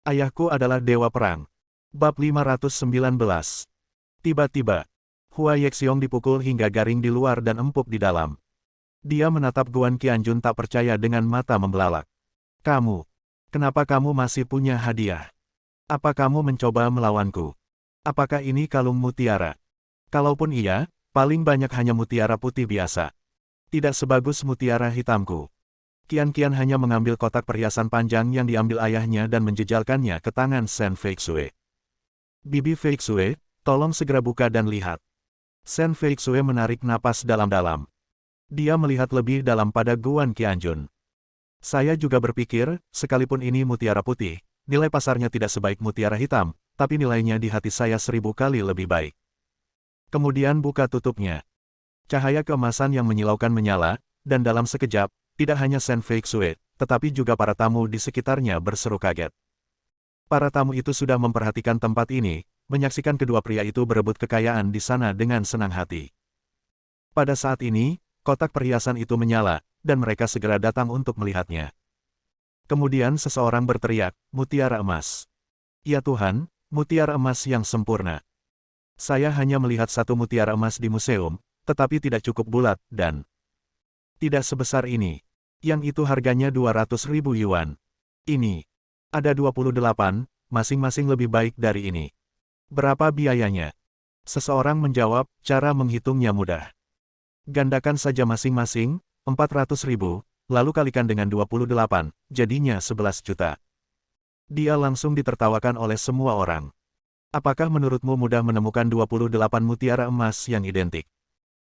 Ayahku adalah dewa perang. Bab 519. Tiba-tiba, Hua Yexiong dipukul hingga garing di luar dan empuk di dalam. Dia menatap Guan Qianjun tak percaya dengan mata membelalak. Kamu, kenapa kamu masih punya hadiah? Apa kamu mencoba melawanku? Apakah ini kalung mutiara? Kalaupun iya, paling banyak hanya mutiara putih biasa. Tidak sebagus mutiara hitamku. Qian hanya mengambil kotak perhiasan panjang yang diambil ayahnya dan menjejalkannya ke tangan Shen Feixue. Bibi Feixue, tolong segera buka dan lihat. Shen Feixue menarik napas dalam-dalam. Dia melihat lebih dalam pada Guan Qianjun. Saya juga berpikir, sekalipun ini mutiara putih, nilai pasarnya tidak sebaik mutiara hitam, tapi nilainya di hati saya 1000 kali lebih baik. Kemudian buka tutupnya. Cahaya keemasan yang menyilaukan menyala, dan dalam sekejap, tidak hanya Shen Feixue, tetapi juga para tamu di sekitarnya berseru kaget. Para tamu itu sudah memperhatikan tempat ini, menyaksikan kedua pria itu berebut kekayaan di sana dengan senang hati. Pada saat ini, kotak perhiasan itu menyala, dan mereka segera datang untuk melihatnya. Kemudian seseorang berteriak, "Mutiara emas. Ya Tuhan, mutiara emas yang sempurna. Saya hanya melihat satu mutiara emas di museum, tetapi tidak cukup bulat, dan tidak sebesar ini. Yang itu harganya 200.000 yuan. Ini. Ada 28, masing-masing lebih baik dari ini. Berapa biayanya?" Seseorang menjawab, "Cara menghitungnya mudah. Gandakan saja masing-masing, 400.000, lalu kalikan dengan 28, jadinya 11 juta. Dia langsung ditertawakan oleh semua orang. Apakah menurutmu mudah menemukan 28 mutiara emas yang identik?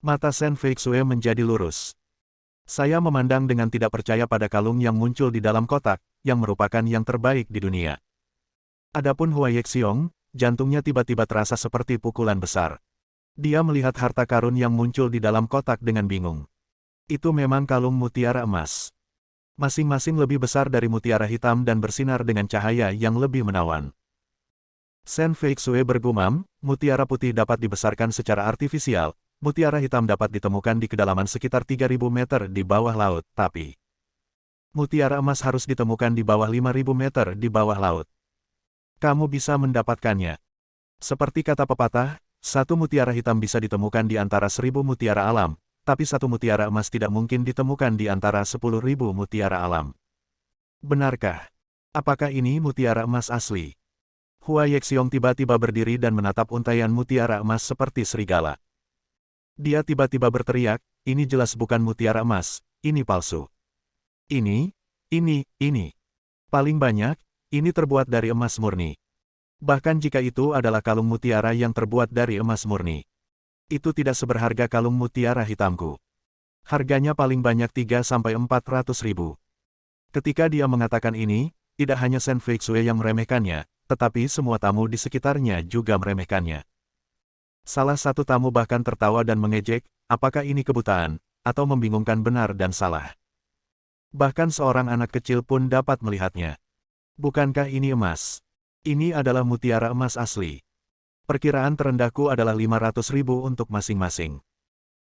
Mata Shen Feixue menjadi lurus. Saya memandang dengan tidak percaya pada kalung yang muncul di dalam kotak, yang merupakan yang terbaik di dunia. Adapun Hua Yexiong, jantungnya tiba-tiba terasa seperti pukulan besar. Dia melihat harta karun yang muncul di dalam kotak dengan bingung. Itu memang kalung mutiara emas. Masing-masing lebih besar dari mutiara hitam dan bersinar dengan cahaya yang lebih menawan. Shen Feixue bergumam, mutiara putih dapat dibesarkan secara artifisial, mutiara hitam dapat ditemukan di kedalaman sekitar 3000 meter di bawah laut, tapi mutiara emas harus ditemukan di bawah 5000 meter di bawah laut. Kamu bisa mendapatkannya. Seperti kata pepatah, satu mutiara hitam bisa ditemukan di antara 1000 mutiara alam, tapi satu mutiara emas tidak mungkin ditemukan di antara 10.000 mutiara alam. Benarkah? Apakah ini mutiara emas asli? Hua Yexiong tiba-tiba berdiri dan menatap untaian mutiara emas seperti serigala. Dia tiba-tiba berteriak, "Ini jelas bukan mutiara emas, ini palsu. Ini. Paling banyak, ini terbuat dari emas murni. Bahkan jika itu adalah kalung mutiara yang terbuat dari emas murni. Itu tidak seberharga kalung mutiara hitamku. Harganya paling banyak 3-400.000. Ketika dia mengatakan ini, tidak hanya Shen Feixue yang meremehkannya, tetapi semua tamu di sekitarnya juga meremehkannya. Salah satu tamu bahkan tertawa dan mengejek, apakah ini kebutaan, atau membingungkan benar dan salah. Bahkan seorang anak kecil pun dapat melihatnya. Bukankah ini emas? Ini adalah mutiara emas asli. Perkiraan terendahku adalah 500.000 untuk masing-masing.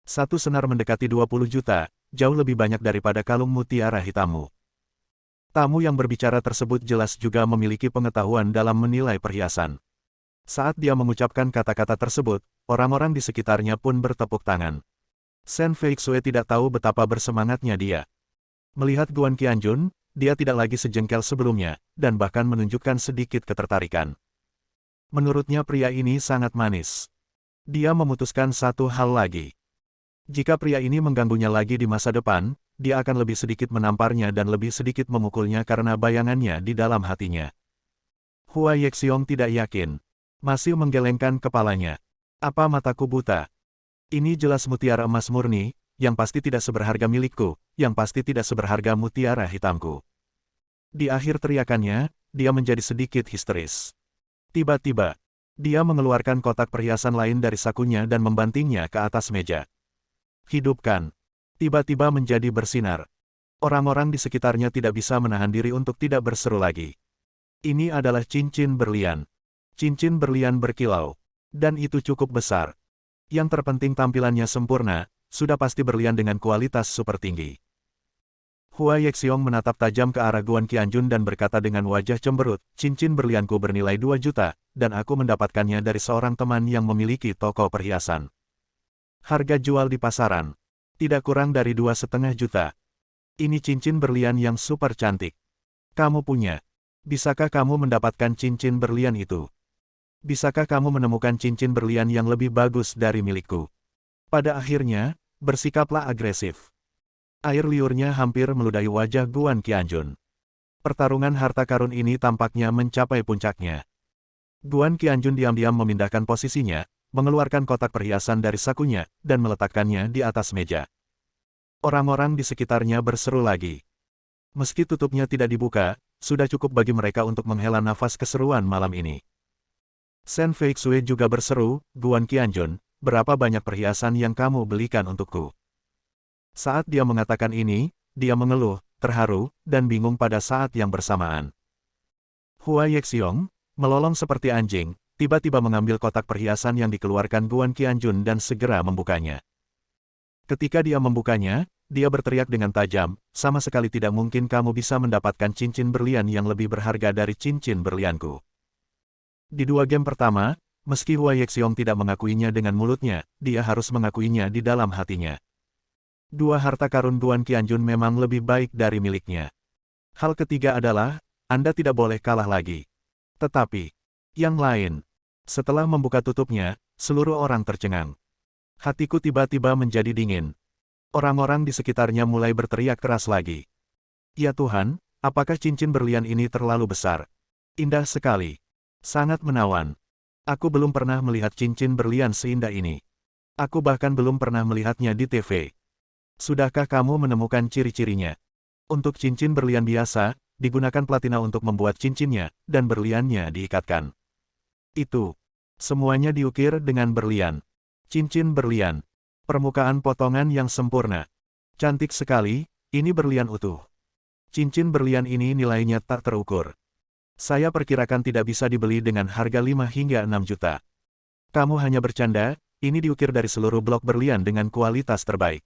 Satu senar mendekati 20 juta, jauh lebih banyak daripada kalung mutiara hitammu. Tamu yang berbicara tersebut jelas juga memiliki pengetahuan dalam menilai perhiasan. Saat dia mengucapkan kata-kata tersebut, orang-orang di sekitarnya pun bertepuk tangan. Shen Feixue tidak tahu betapa bersemangatnya dia. Melihat Guan Qianjun, dia tidak lagi sejengkel sebelumnya, dan bahkan menunjukkan sedikit ketertarikan. Menurutnya pria ini sangat manis. Dia memutuskan satu hal lagi. Jika pria ini mengganggunya lagi di masa depan, dia akan lebih sedikit menamparnya dan lebih sedikit memukulnya karena bayangannya di dalam hatinya. Hua Yexiong tidak yakin. Masih menggelengkan kepalanya. Apa mataku buta? Ini jelas mutiara emas murni, yang pasti tidak seberharga milikku, yang pasti tidak seberharga mutiara hitamku. Di akhir teriakannya, dia menjadi sedikit histeris. Tiba-tiba, dia mengeluarkan kotak perhiasan lain dari sakunya dan membantingnya ke atas meja. Hidupkan. Tiba-tiba menjadi bersinar. Orang-orang di sekitarnya tidak bisa menahan diri untuk tidak berseru lagi. Ini adalah cincin berlian. Cincin berlian berkilau. Dan itu cukup besar. Yang terpenting tampilannya sempurna, sudah pasti berlian dengan kualitas super tinggi. Hua Yexiong menatap tajam ke arah Guan Qianjun dan berkata dengan wajah cemberut, cincin berlianku bernilai 2 juta, dan aku mendapatkannya dari seorang teman yang memiliki toko perhiasan. Harga jual di pasaran. Tidak kurang dari 2,5 juta. Ini cincin berlian yang super cantik. Kamu punya. Bisakah kamu mendapatkan cincin berlian itu? Bisakah kamu menemukan cincin berlian yang lebih bagus dari milikku? Pada akhirnya, bersikaplah agresif. Air liurnya hampir meludahi wajah Guan Qianjun. Pertarungan harta karun ini tampaknya mencapai puncaknya. Guan Qianjun diam-diam memindahkan posisinya, mengeluarkan kotak perhiasan dari sakunya, dan meletakkannya di atas meja. Orang-orang di sekitarnya berseru lagi. Meski tutupnya tidak dibuka, sudah cukup bagi mereka untuk menghela nafas keseruan malam ini. Shen Feixue juga berseru, Guan Qianjun, berapa banyak perhiasan yang kamu belikan untukku? Saat dia mengatakan ini, dia mengeluh, terharu, dan bingung pada saat yang bersamaan. Hua Yexiong, melolong seperti anjing, tiba-tiba mengambil kotak perhiasan yang dikeluarkan Guan Qianjun dan segera membukanya. Ketika dia membukanya, dia berteriak dengan tajam, sama sekali tidak mungkin kamu bisa mendapatkan cincin berlian yang lebih berharga dari cincin berlianku. Di 2 game pertama, meski Hua Yexiong tidak mengakuinya dengan mulutnya, dia harus mengakuinya di dalam hatinya. 2 harta karun Guan Qianjun memang lebih baik dari miliknya. Hal ketiga adalah, Anda tidak boleh kalah lagi. Tetapi, yang lain. Setelah membuka tutupnya, seluruh orang tercengang. Hatiku tiba-tiba menjadi dingin. Orang-orang di sekitarnya mulai berteriak keras lagi. Ya Tuhan, apakah cincin berlian ini terlalu besar? Indah sekali. Sangat menawan. Aku belum pernah melihat cincin berlian seindah ini. Aku bahkan belum pernah melihatnya di TV. Sudahkah kamu menemukan ciri-cirinya? Untuk cincin berlian biasa, digunakan platina untuk membuat cincinnya, dan berliannya diikatkan. Itu. Semuanya diukir dengan berlian. Cincin berlian. Permukaan potongan yang sempurna. Cantik sekali, ini berlian utuh. Cincin berlian ini nilainya tak terukur. Saya perkirakan tidak bisa dibeli dengan harga 5 hingga 6 juta. Kamu hanya bercanda, ini diukir dari seluruh blok berlian dengan kualitas terbaik.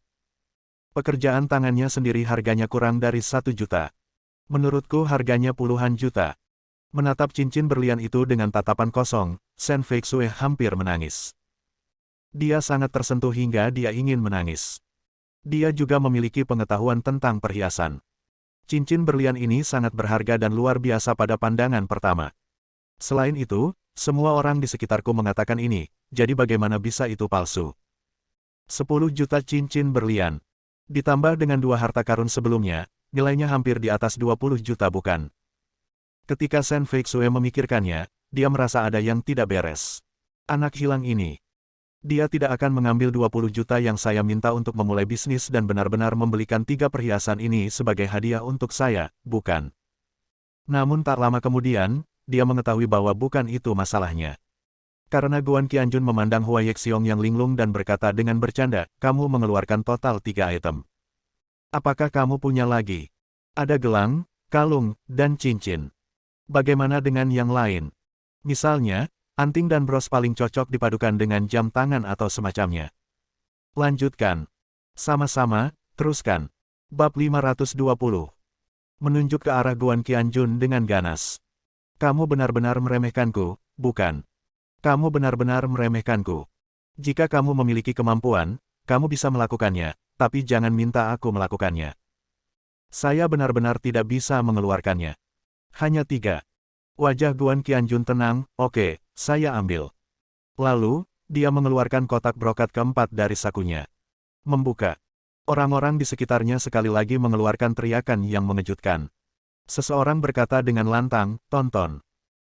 Pekerjaan tangannya sendiri harganya kurang dari 1 juta. Menurutku harganya puluhan juta. Menatap cincin berlian itu dengan tatapan kosong, Shen Feixue hampir menangis. Dia sangat tersentuh hingga dia ingin menangis. Dia juga memiliki pengetahuan tentang perhiasan. Cincin berlian ini sangat berharga dan luar biasa pada pandangan pertama. Selain itu, semua orang di sekitarku mengatakan ini, jadi bagaimana bisa itu palsu? 10 juta cincin berlian. Ditambah dengan 2 harta karun sebelumnya, nilainya hampir di atas 20 juta bukan? Ketika Shen Feixue memikirkannya, dia merasa ada yang tidak beres. Anak hilang ini. Dia tidak akan mengambil 20 juta yang saya minta untuk memulai bisnis dan benar-benar membelikan 3 perhiasan ini sebagai hadiah untuk saya, bukan? Namun tak lama kemudian, dia mengetahui bahwa bukan itu masalahnya. Karena Guan Qianjun memandang Hua Yexiong yang linglung dan berkata dengan bercanda, kamu mengeluarkan total 3 item. Apakah kamu punya lagi? Ada gelang, kalung, dan cincin. Bagaimana dengan yang lain? Misalnya, anting dan bros paling cocok dipadukan dengan jam tangan atau semacamnya. Lanjutkan. Sama-sama, teruskan. Bab 520. Menunjuk ke arah Guan Qianjun dengan ganas. Kamu benar-benar meremehkanku, bukan? Kamu benar-benar meremehkanku. Jika kamu memiliki kemampuan, kamu bisa melakukannya, tapi jangan minta aku melakukannya. Saya benar-benar tidak bisa mengeluarkannya. Hanya 3. Wajah Guan Qianjun tenang, oke, saya ambil. Lalu, dia mengeluarkan kotak brokat keempat dari sakunya. Membuka. Orang-orang di sekitarnya sekali lagi mengeluarkan teriakan yang mengejutkan. Seseorang berkata dengan lantang, tonton.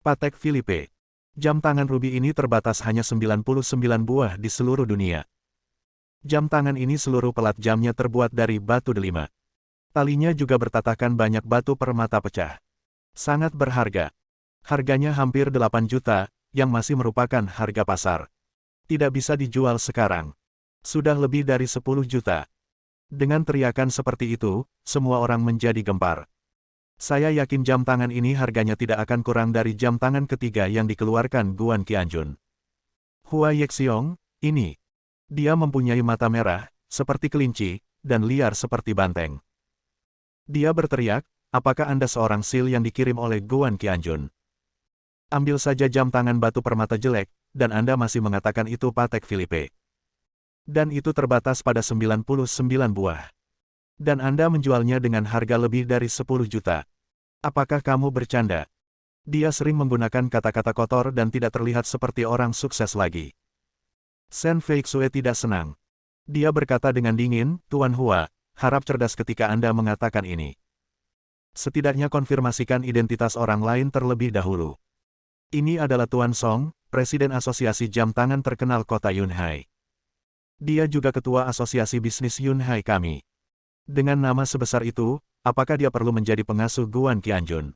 Patek Philippe. Jam tangan ruby ini terbatas hanya 99 buah di seluruh dunia. Jam tangan ini seluruh pelat jamnya terbuat dari batu delima. Talinya juga bertatahkan banyak batu permata pecah. Sangat berharga. Harganya hampir 8 juta, yang masih merupakan harga pasar. Tidak bisa dijual sekarang. Sudah lebih dari 10 juta. Dengan teriakan seperti itu, semua orang menjadi gempar. Saya yakin jam tangan ini harganya tidak akan kurang dari jam tangan ketiga yang dikeluarkan Guan Qianjun. Hua Yexiong, ini. Dia mempunyai mata merah, seperti kelinci, dan liar seperti banteng. Dia berteriak, apakah Anda seorang sil yang dikirim oleh Guan Qianjun? Ambil saja jam tangan batu permata jelek, dan Anda masih mengatakan itu Patek Philippe. Dan itu terbatas pada 99 buah. Dan Anda menjualnya dengan harga lebih dari 10 juta. Apakah kamu bercanda? Dia sering menggunakan kata-kata kotor dan tidak terlihat seperti orang sukses lagi. Shen Feixue tidak senang. Dia berkata dengan dingin, Tuan Hua, harap cerdas ketika Anda mengatakan ini. Setidaknya konfirmasikan identitas orang lain terlebih dahulu. Ini adalah Tuan Song, Presiden Asosiasi Jam Tangan terkenal kota Yunhai. Dia juga ketua Asosiasi Bisnis Yunhai kami. Dengan nama sebesar itu, apakah dia perlu menjadi pengasuh Guan Qianjun?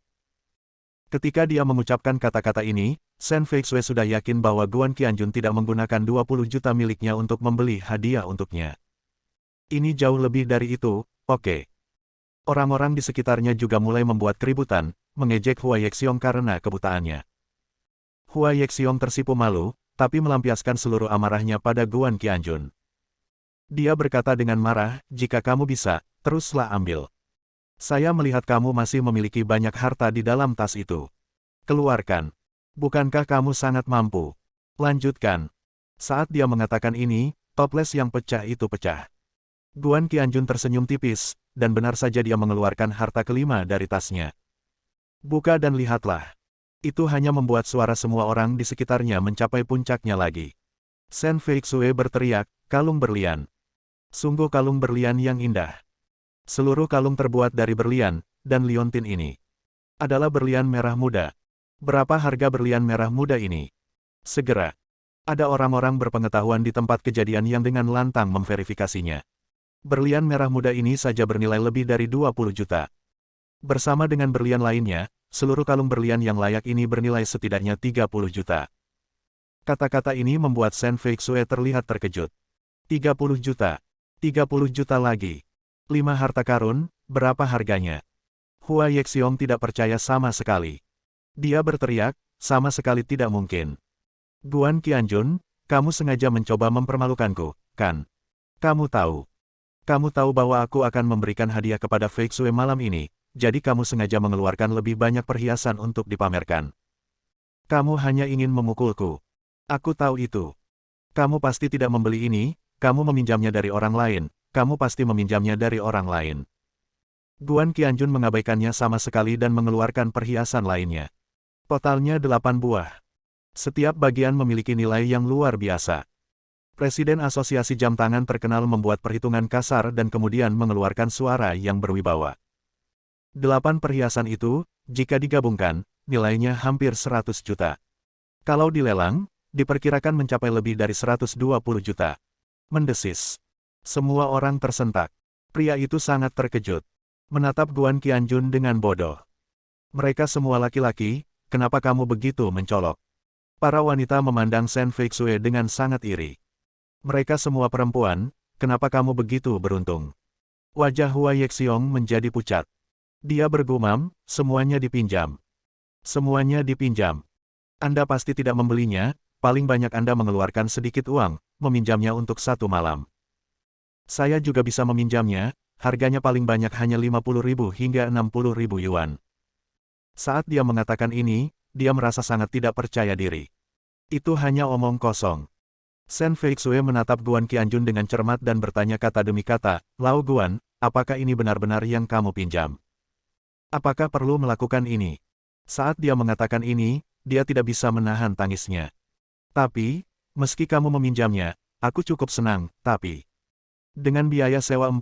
Ketika dia mengucapkan kata-kata ini, Shen Feixue sudah yakin bahwa Guan Qianjun tidak menggunakan 20 juta miliknya untuk membeli hadiah untuknya. Ini jauh lebih dari itu, oke. Orang-orang di sekitarnya juga mulai membuat keributan, mengejek Hua Yexiong karena kebutaannya. Hua Yexiong tersipu malu, tapi melampiaskan seluruh amarahnya pada Guan Qianjun. Dia berkata dengan marah, jika kamu bisa, teruslah ambil. Saya melihat kamu masih memiliki banyak harta di dalam tas itu. Keluarkan. Bukankah kamu sangat mampu? Lanjutkan. Saat dia mengatakan ini, toples yang pecah itu pecah. Guan Qianjun tersenyum tipis, dan benar saja dia mengeluarkan harta kelima dari tasnya. Buka dan lihatlah. Itu hanya membuat suara semua orang di sekitarnya mencapai puncaknya lagi. Shen Feixue berteriak, kalung berlian. Sungguh kalung berlian yang indah. Seluruh kalung terbuat dari berlian, dan liontin ini adalah berlian merah muda. Berapa harga berlian merah muda ini? Segera. Ada orang-orang berpengetahuan di tempat kejadian yang dengan lantang memverifikasinya. Berlian merah muda ini saja bernilai lebih dari 20 juta. Bersama dengan berlian lainnya, seluruh kalung berlian yang layak ini bernilai setidaknya 30 juta. Kata-kata ini membuat Shen Feixue terlihat terkejut. 30 juta. 30 juta lagi. 5 harta karun, berapa harganya? Hua Yexiong tidak percaya sama sekali. Dia berteriak, sama sekali tidak mungkin. Guan Qianjun, kamu sengaja mencoba mempermalukanku, kan? Kamu tahu bahwa aku akan memberikan hadiah kepada Feixue malam ini, jadi kamu sengaja mengeluarkan lebih banyak perhiasan untuk dipamerkan. Kamu hanya ingin memukulku. Aku tahu itu. Kamu pasti tidak membeli ini, kamu meminjamnya dari orang lain. Kamu pasti meminjamnya dari orang lain. Guan Qianjun mengabaikannya sama sekali dan mengeluarkan perhiasan lainnya. Totalnya 8 buah. Setiap bagian memiliki nilai yang luar biasa. Presiden Asosiasi Jam Tangan terkenal membuat perhitungan kasar dan kemudian mengeluarkan suara yang berwibawa. 8 perhiasan itu, jika digabungkan, nilainya hampir 100 juta. Kalau dilelang, diperkirakan mencapai lebih dari 120 juta. Mendesis. Semua orang tersentak. Pria itu sangat terkejut. Menatap Guan Qianjun dengan bodoh. Mereka semua laki-laki, kenapa kamu begitu mencolok? Para wanita memandang Shen Feixue dengan sangat iri. Mereka semua perempuan, kenapa kamu begitu beruntung? Wajah Hua Yexiong menjadi pucat. Dia bergumam, semuanya dipinjam. Semuanya dipinjam. Anda pasti tidak membelinya, paling banyak Anda mengeluarkan sedikit uang, meminjamnya untuk 1 malam. Saya juga bisa meminjamnya, harganya paling banyak hanya 50.000 hingga 60.000 yuan. Saat dia mengatakan ini, dia merasa sangat tidak percaya diri. Itu hanya omong kosong. Shen Feixue menatap Guan Qianjun dengan cermat dan bertanya kata demi kata, Lao Guan, apakah ini benar-benar yang kamu pinjam? Apakah perlu melakukan ini? Saat dia mengatakan ini, dia tidak bisa menahan tangisnya. Tapi, meski kamu meminjamnya, aku cukup senang, tapi dengan biaya sewa 40.000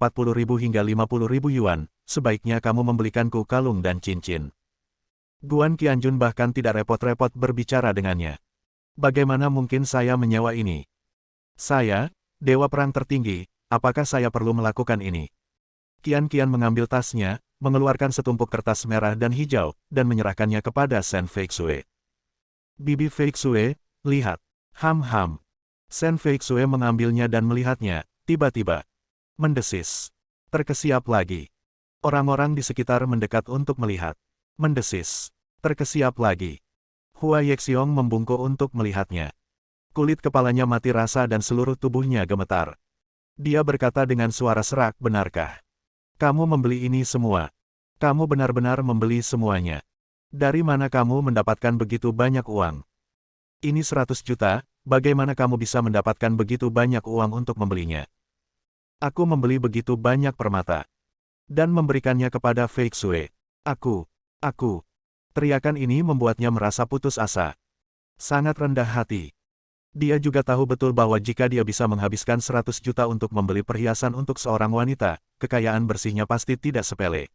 hingga 50.000 yuan, sebaiknya kamu membelikanku kalung dan cincin. Guan Qianjun bahkan tidak repot-repot berbicara dengannya. Bagaimana mungkin saya menyewa ini? Saya, Dewa Perang tertinggi, apakah saya perlu melakukan ini? Qian mengambil tasnya, mengeluarkan setumpuk kertas merah dan hijau, dan menyerahkannya kepada Shen Feixue. Bibi Feixue, lihat. Ham. Shen Feixue mengambilnya dan melihatnya. Tiba-tiba, mendesis. Terkesiap lagi. Orang-orang di sekitar mendekat untuk melihat. Mendesis. Terkesiap lagi. Hua Yexiong membungkuk untuk melihatnya. Kulit kepalanya mati rasa dan seluruh tubuhnya gemetar. Dia berkata dengan suara serak, benarkah? Kamu membeli ini semua? Kamu benar-benar membeli semuanya. Dari mana kamu mendapatkan begitu banyak uang? Ini 100 juta, bagaimana kamu bisa mendapatkan begitu banyak uang untuk membelinya? Aku membeli begitu banyak permata. Dan memberikannya kepada Fei Xue. Aku. Teriakan ini membuatnya merasa putus asa. Sangat rendah hati. Dia juga tahu betul bahwa jika dia bisa menghabiskan 100 juta untuk membeli perhiasan untuk seorang wanita, kekayaan bersihnya pasti tidak sepele.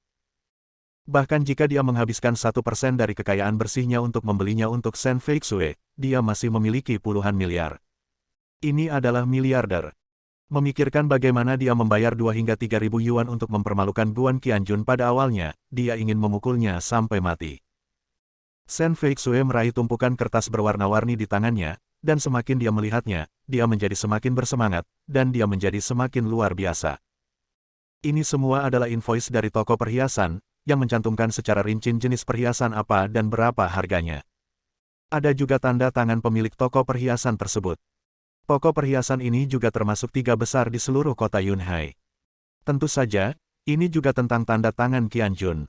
Bahkan jika dia menghabiskan 1% dari kekayaan bersihnya untuk membelinya untuk Shen Fei Xue, dia masih memiliki puluhan miliar. Ini adalah miliarder. Memikirkan bagaimana dia membayar 2 hingga 3.000 yuan untuk mempermalukan Guan Qianjun pada awalnya, dia ingin memukulnya sampai mati. Shen Fei Xue meraih tumpukan kertas berwarna-warni di tangannya, dan semakin dia melihatnya, dia menjadi semakin bersemangat, dan dia menjadi semakin luar biasa. Ini semua adalah invoice dari toko perhiasan, yang mencantumkan secara rinci jenis perhiasan apa dan berapa harganya. Ada juga tanda tangan pemilik toko perhiasan tersebut. Toko perhiasan ini juga termasuk 3 besar di seluruh kota Yunhai. Tentu saja, ini juga tentang tanda tangan Qianjun.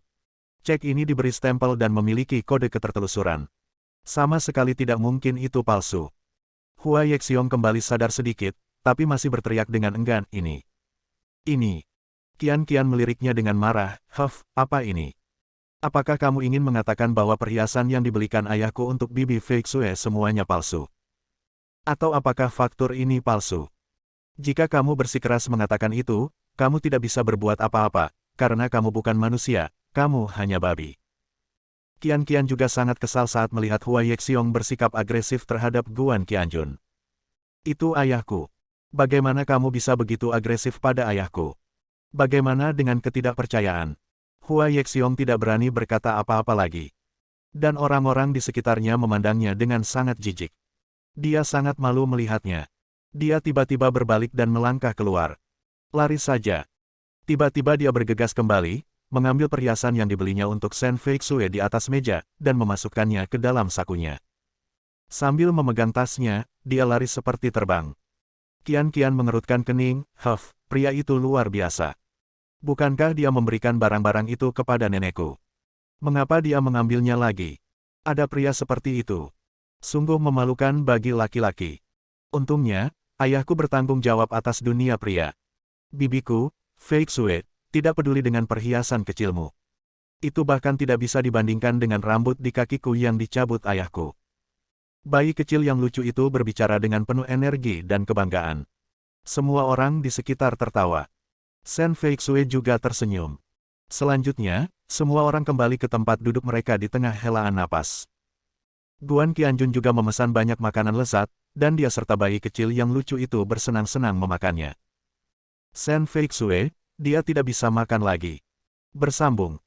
Cek ini diberi stempel dan memiliki kode ketertelusuran. Sama sekali tidak mungkin itu palsu. Hua Yexiong kembali sadar sedikit, tapi masih berteriak dengan enggan, ini. Qian meliriknya dengan marah, "Huff, apa ini? Apakah kamu ingin mengatakan bahwa perhiasan yang dibelikan ayahku untuk Bibi Fei Xue semuanya palsu? Atau apakah faktur ini palsu? Jika kamu bersikeras mengatakan itu, kamu tidak bisa berbuat apa-apa, karena kamu bukan manusia, kamu hanya babi." Qian juga sangat kesal saat melihat Hua Yexiong bersikap agresif terhadap Guan Qianjun. "Itu ayahku. Bagaimana kamu bisa begitu agresif pada ayahku? Bagaimana dengan ketidakpercayaan?" Hua Yexiong tidak berani berkata apa-apa lagi. Dan orang-orang di sekitarnya memandangnya dengan sangat jijik. Dia sangat malu melihatnya. Dia tiba-tiba berbalik dan melangkah keluar. Lari saja. Tiba-tiba dia bergegas kembali, mengambil perhiasan yang dibelinya untuk Shen Fei Xue di atas meja, dan memasukkannya ke dalam sakunya. Sambil memegang tasnya, dia lari seperti terbang. Qian mengerutkan kening, "Huff, pria itu luar biasa. Bukankah dia memberikan barang-barang itu kepada nenekku? Mengapa dia mengambilnya lagi? Ada pria seperti itu. Sungguh memalukan bagi laki-laki. Untungnya, ayahku bertanggung jawab atas dunia pria. Bibiku, Fei Xue, tidak peduli dengan perhiasan kecilmu. Itu bahkan tidak bisa dibandingkan dengan rambut di kakiku yang dicabut ayahku." Bayi kecil yang lucu itu berbicara dengan penuh energi dan kebanggaan. Semua orang di sekitar tertawa. Shen Fei Xue juga tersenyum. Selanjutnya, semua orang kembali ke tempat duduk mereka di tengah helaan napas. Guan Qianjun juga memesan banyak makanan lezat, dan dia serta bayi kecil yang lucu itu bersenang-senang memakannya. Shen Fei Xue, dia tidak bisa makan lagi. Bersambung.